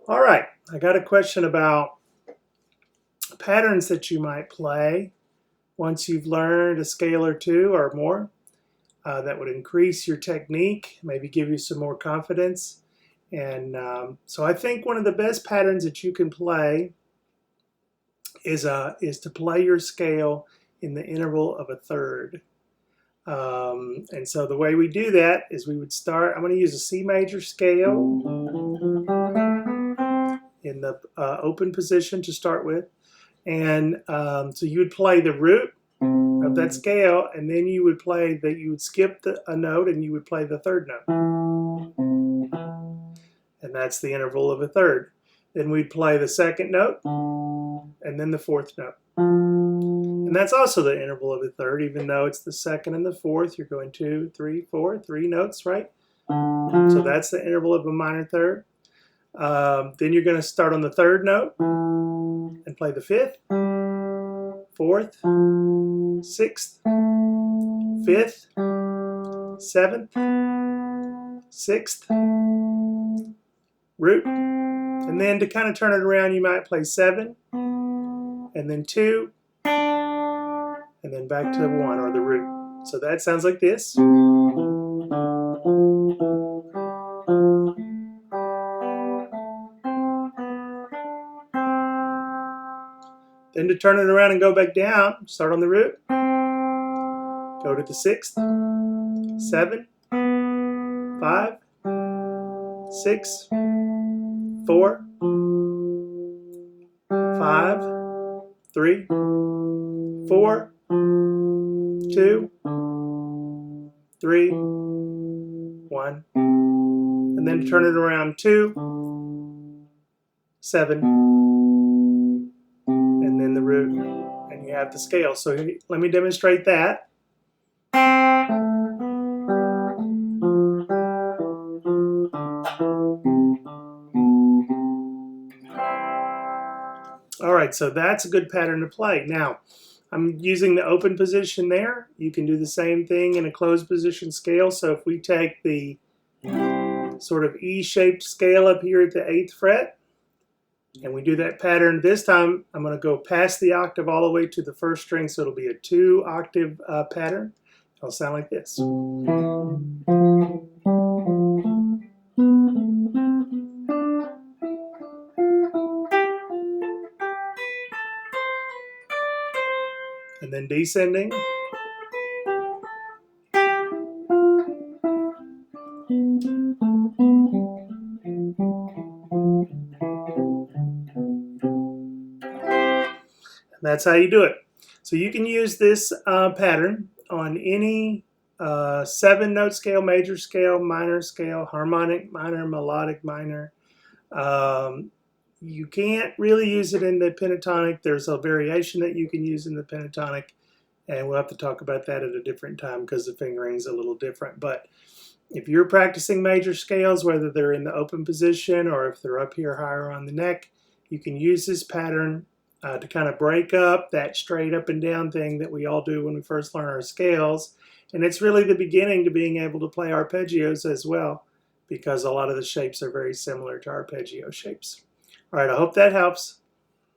All right, I got a question about patterns that you might play once you've learned a scale or two or more that would increase your technique, maybe give you some more confidence. And so I think one of the best patterns that you can play is to play your scale in the interval of a third. And so the way we do that is we would start, I'm going to use a C major scale in the open position to start with. And so you would play the root of that scale, and then you would play that you would skip a note and you would play the third note. And that's the interval of a third. Then we'd play the second note and then the fourth note. And that's also the interval of a third, even though it's the second and the fourth. You're going 2, 3, 4, 3 notes, right? So that's the interval of a minor third. Then you're going to start on the third note and play the fifth, fourth, sixth, fifth, seventh, sixth, root. And then to kind of turn it around, you might play 7, and then 2, and then back to 1 or the root. So that sounds like this. Then to turn it around and go back down, start on the root, go to the 6th, 7, 5, 6, 4, 5, 3, 4, 2, 3, 1. And then turn it around 2, 7, and then the root, and you have the scale. So let me demonstrate that. All right, so that's a good pattern to play. Now, I'm using the open position there. You can do the same thing in a closed position scale. So if we take the sort of E-shaped scale up here at the 8th fret, and we do that pattern, this time I'm going to go past the octave all the way to the first string, so it'll be a 2-octave pattern. It'll sound like this. And then descending. That's how you do it. So you can use this pattern on any 7-note scale, major scale, minor scale, harmonic minor, melodic minor. You can't really use it in the pentatonic. There's a variation that you can use in the pentatonic, and we'll have to talk about that at a different time because the fingering is a little different. But if you're practicing major scales, whether they're in the open position or if they're up here higher on the neck, you can use this pattern to kind of break up that straight up and down thing that we all do when we first learn our scales. And it's really the beginning to being able to play arpeggios as well, because a lot of the shapes are very similar to arpeggio shapes. All right, I hope that helps.